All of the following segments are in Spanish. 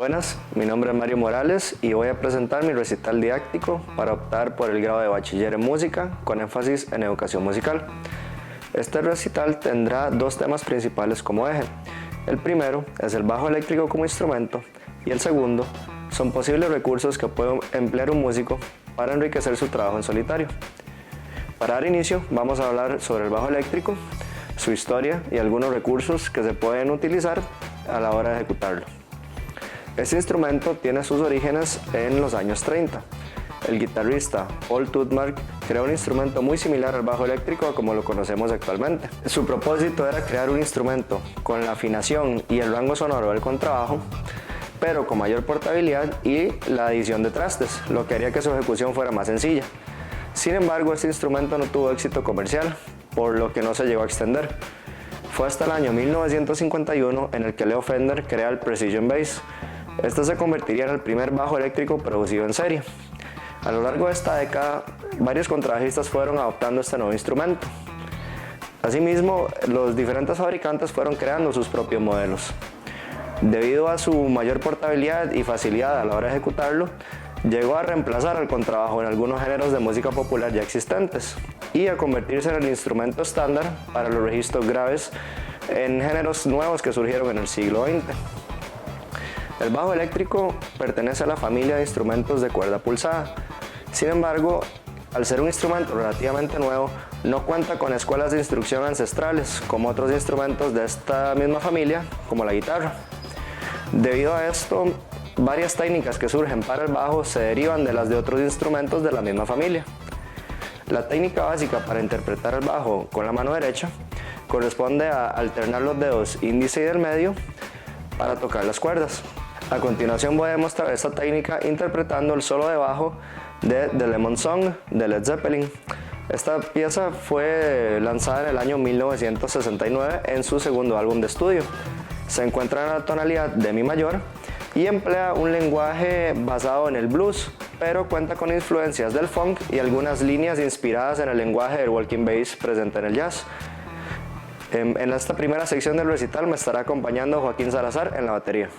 Buenas, mi nombre es Mario Morales y voy a presentar mi recital didáctico para optar por el grado de bachiller en música con énfasis en educación musical. Este recital tendrá dos temas principales como eje. El primero es el bajo eléctrico como instrumento y el segundo son posibles recursos que puede emplear un músico para enriquecer su trabajo en solitario. Para dar inicio vamos a hablar sobre el bajo eléctrico, su historia y algunos recursos que se pueden utilizar a la hora de ejecutarlo. Este instrumento tiene sus orígenes en los años 30. El guitarrista Paul Tudmark creó un instrumento muy similar al bajo eléctrico como lo conocemos actualmente. Su propósito era crear un instrumento con la afinación y el rango sonoro del contrabajo, pero con mayor portabilidad y la adición de trastes, lo que haría que su ejecución fuera más sencilla. Sin embargo, este instrumento no tuvo éxito comercial, por lo que no se llegó a extender. Fue hasta el año 1951 en el que Leo Fender crea el Precision Bass. Este se convertiría en el primer bajo eléctrico producido en serie. A lo largo de esta década, varios contrabajistas fueron adoptando este nuevo instrumento. Asimismo, los diferentes fabricantes fueron creando sus propios modelos. Debido a su mayor portabilidad y facilidad a la hora de ejecutarlo, llegó a reemplazar al contrabajo en algunos géneros de música popular ya existentes y a convertirse en el instrumento estándar para los registros graves en géneros nuevos que surgieron en el siglo XX. El bajo eléctrico pertenece a la familia de instrumentos de cuerda pulsada. Sin embargo, al ser un instrumento relativamente nuevo, no cuenta con escuelas de instrucción ancestrales como otros instrumentos de esta misma familia, como la guitarra. Debido a esto, varias técnicas que surgen para el bajo se derivan de las de otros instrumentos de la misma familia. La técnica básica para interpretar el bajo con la mano derecha corresponde a alternar los dedos índice y del medio para tocar las cuerdas. A continuación voy a demostrar esta técnica interpretando el solo de bajo de The Lemon Song de Led Zeppelin. Esta pieza fue lanzada en el año 1969 en su segundo álbum de estudio. Se encuentra en la tonalidad de Mi mayor y emplea un lenguaje basado en el blues, pero cuenta con influencias del funk y algunas líneas inspiradas en el lenguaje del walking bass presente en el jazz. En esta primera sección del recital me estará acompañando Joaquín Salazar en la batería.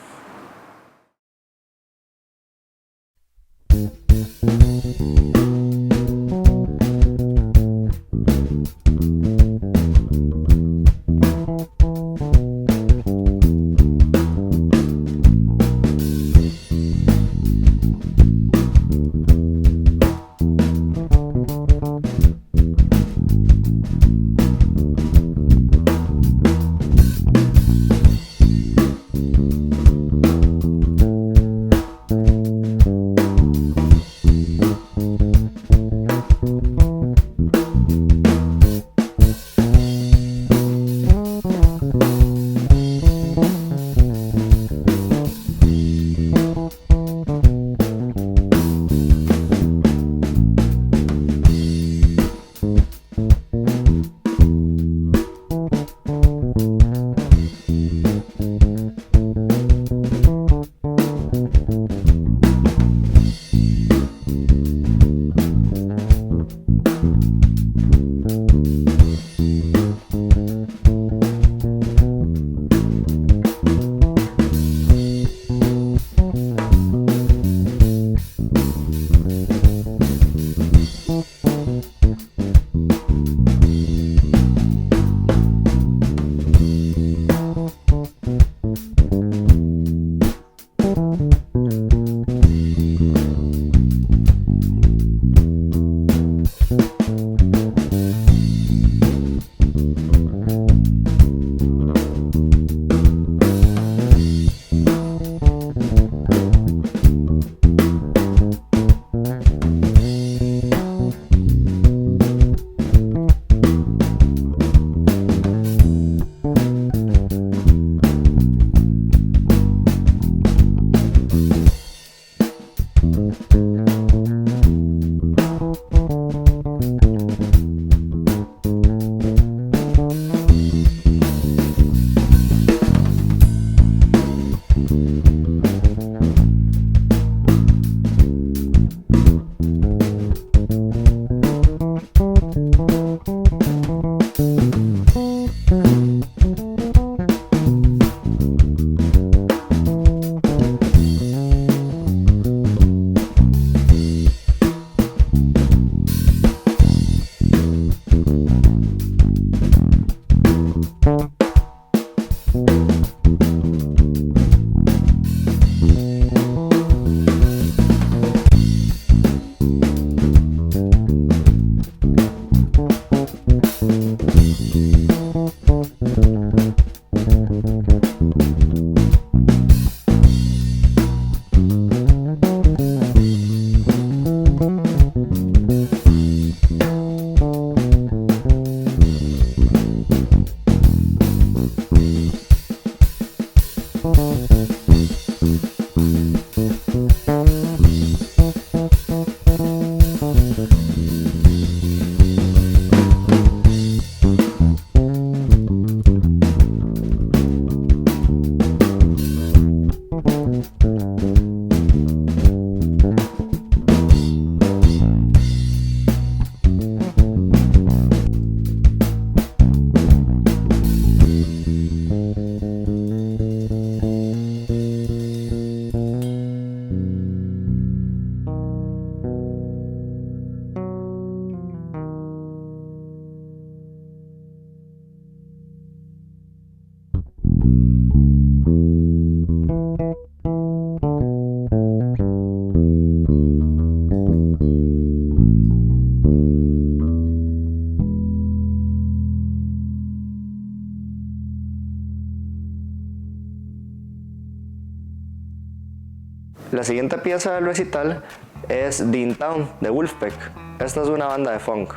La siguiente pieza del recital es Dean Town de Wolfpack. Esta es una banda de funk.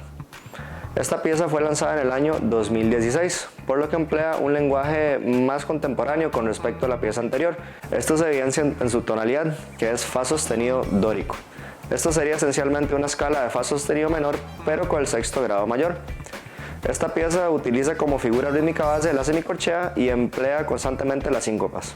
Esta pieza fue lanzada en el año 2016, por lo que emplea un lenguaje más contemporáneo con respecto a la pieza anterior. Esto se evidencia en su tonalidad, que es fa sostenido dórico. Esto sería esencialmente una escala de fa sostenido menor, pero con el sexto grado mayor. Esta pieza utiliza como figura rítmica base la semicorchea y emplea constantemente las síncopas.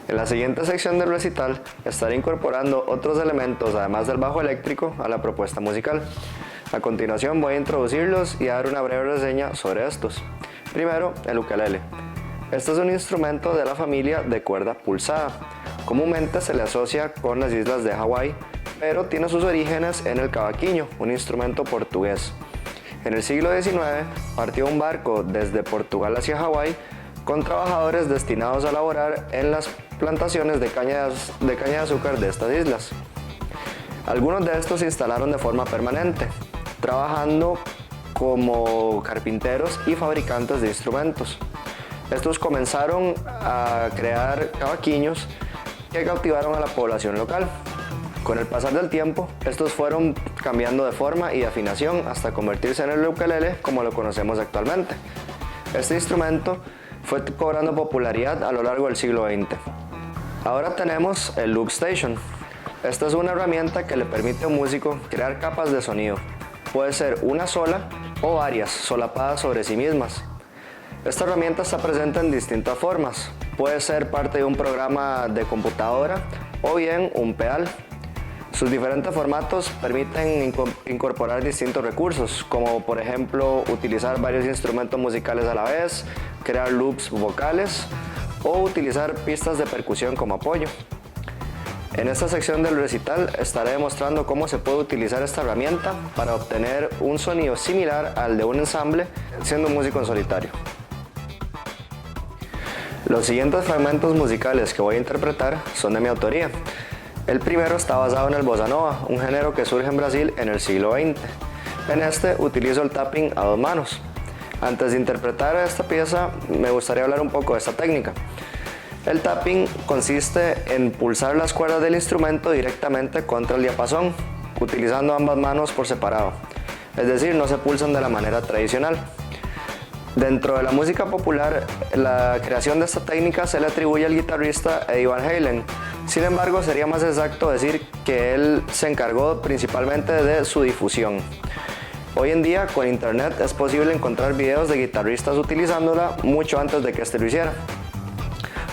En la siguiente sección del recital estaré incorporando otros elementos además del bajo eléctrico a la propuesta musical. A continuación voy a introducirlos y a dar una breve reseña sobre estos. Primero, el ukelele. Este es un instrumento de la familia de cuerda pulsada. Comúnmente se le asocia con las islas de Hawái, pero tiene sus orígenes en el cavaquinho, un instrumento portugués. En el siglo XIX partió un barco desde Portugal hacia Hawái con trabajadores destinados a laborar en las plantaciones de caña de azúcar de estas islas. Algunos de estos se instalaron de forma permanente, trabajando como carpinteros y fabricantes de instrumentos. Estos comenzaron a crear cavaquinhos que cautivaron a la población local. Con el pasar del tiempo, estos fueron cambiando de forma y afinación hasta convertirse en el ukelele como lo conocemos actualmente. Este instrumento fue cobrando popularidad a lo largo del siglo XX. Ahora tenemos el Loop Station. Esta es una herramienta que le permite a un músico crear capas de sonido. Puede ser una sola o varias, solapadas sobre sí mismas. Esta herramienta está presente en distintas formas. Puede ser parte de un programa de computadora o bien un pedal. Sus diferentes formatos permiten incorporar distintos recursos, como por ejemplo utilizar varios instrumentos musicales a la vez, crear loops vocales o utilizar pistas de percusión como apoyo. En esta sección del recital estaré demostrando cómo se puede utilizar esta herramienta para obtener un sonido similar al de un ensamble, siendo un músico en solitario. Los siguientes fragmentos musicales que voy a interpretar son de mi autoría. El primero está basado en el bossa nova, un género que surge en Brasil en el siglo XX. En este utilizo el tapping a dos manos. Antes de interpretar esta pieza, me gustaría hablar un poco de esta técnica. El tapping consiste en pulsar las cuerdas del instrumento directamente contra el diapasón, utilizando ambas manos por separado. Es decir, no se pulsan de la manera tradicional. Dentro de la música popular, la creación de esta técnica se le atribuye al guitarrista Eddie Van Halen. Sin embargo, sería más exacto decir que él se encargó principalmente de su difusión. Hoy en día, con internet es posible encontrar videos de guitarristas utilizándola mucho antes de que este lo hiciera.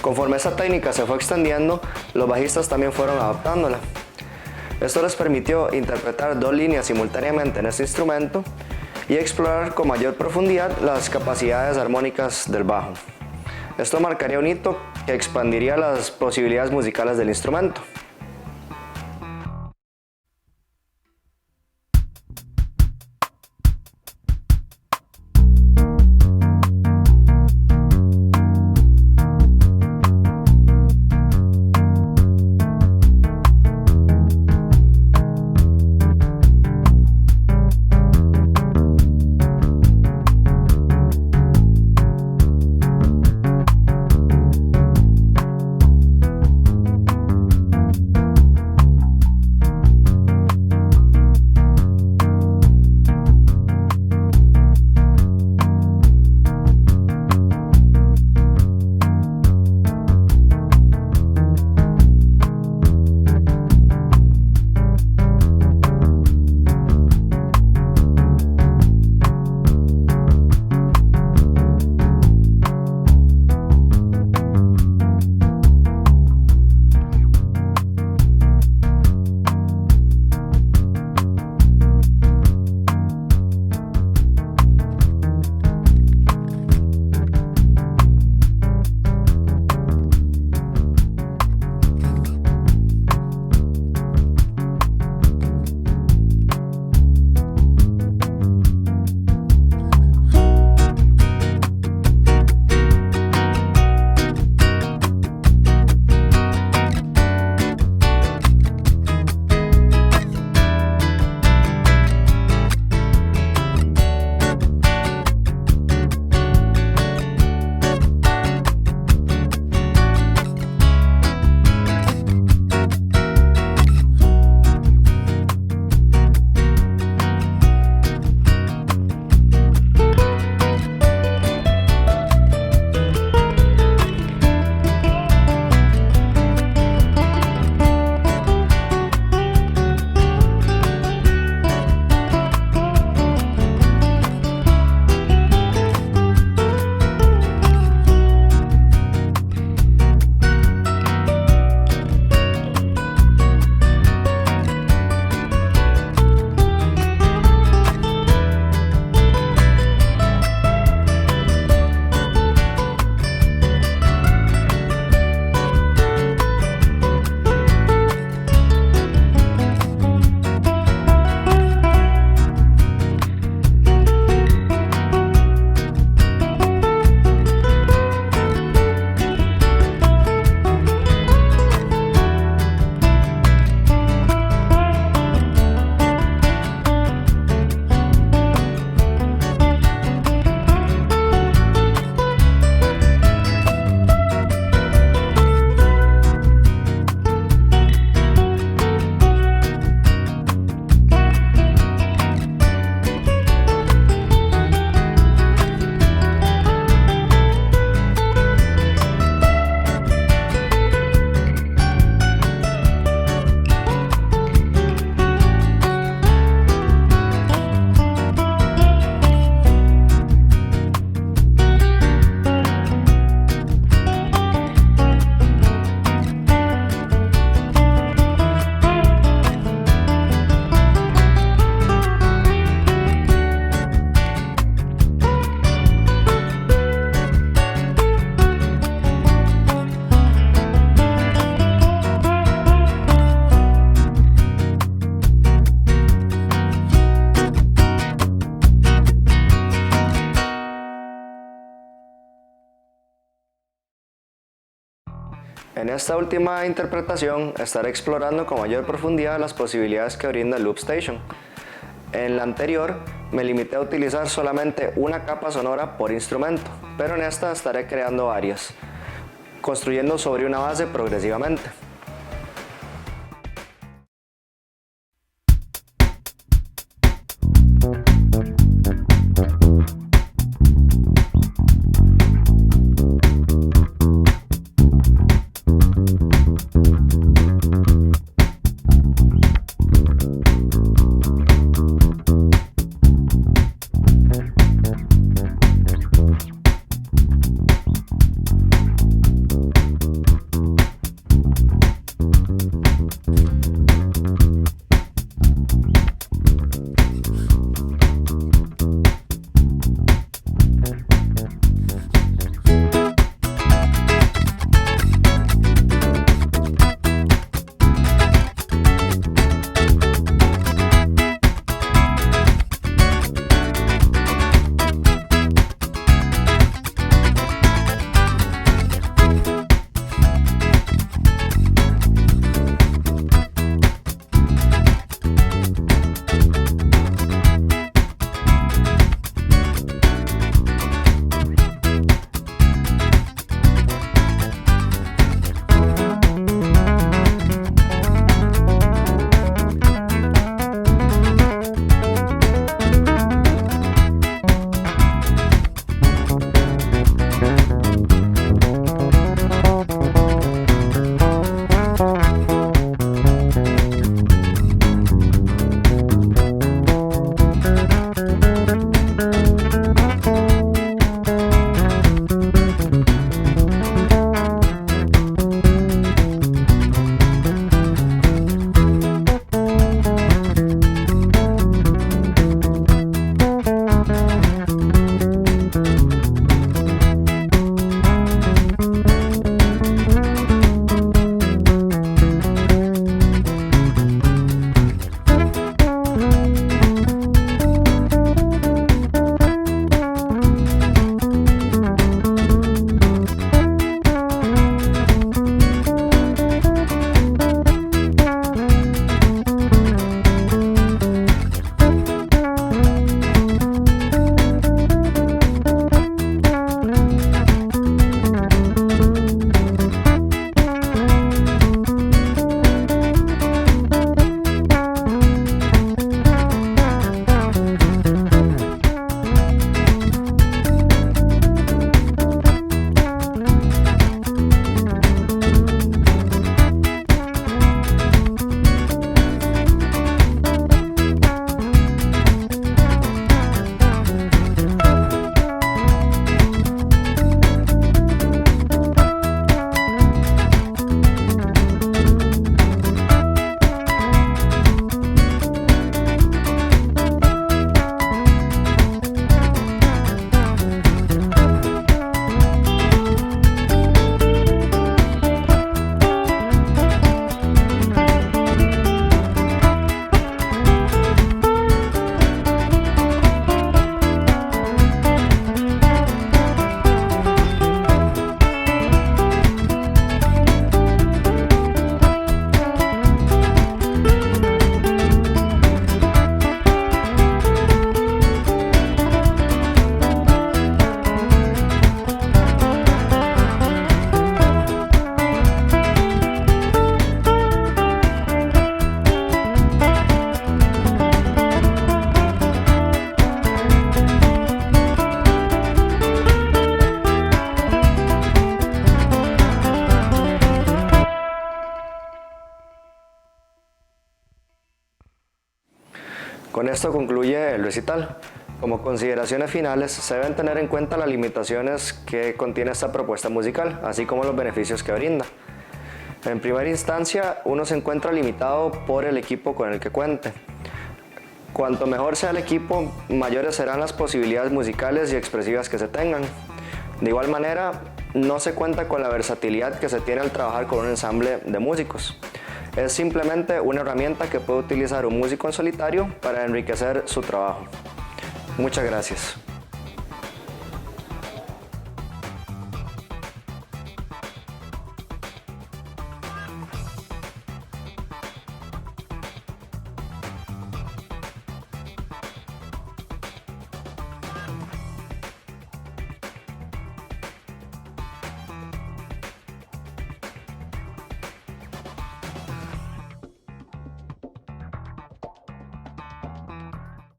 Conforme esta técnica se fue extendiendo, los bajistas también fueron adoptándola. Esto les permitió interpretar dos líneas simultáneamente en este instrumento y explorar con mayor profundidad las capacidades armónicas del bajo. Esto marcaría un hito que expandiría las posibilidades musicales del instrumento. En esta última interpretación estaré explorando con mayor profundidad las posibilidades que brinda el Loop Station. En la anterior me limité a utilizar solamente una capa sonora por instrumento, pero en esta estaré creando varias, construyendo sobre una base progresivamente. Con esto concluye el recital. Como consideraciones finales, se deben tener en cuenta las limitaciones que contiene esta propuesta musical, así como los beneficios que brinda. En primera instancia, uno se encuentra limitado por el equipo con el que cuente. Cuanto mejor sea el equipo, mayores serán las posibilidades musicales y expresivas que se tengan. De igual manera, no se cuenta con la versatilidad que se tiene al trabajar con un ensamble de músicos. Es simplemente una herramienta que puede utilizar un músico en solitario para enriquecer su trabajo. Muchas gracias.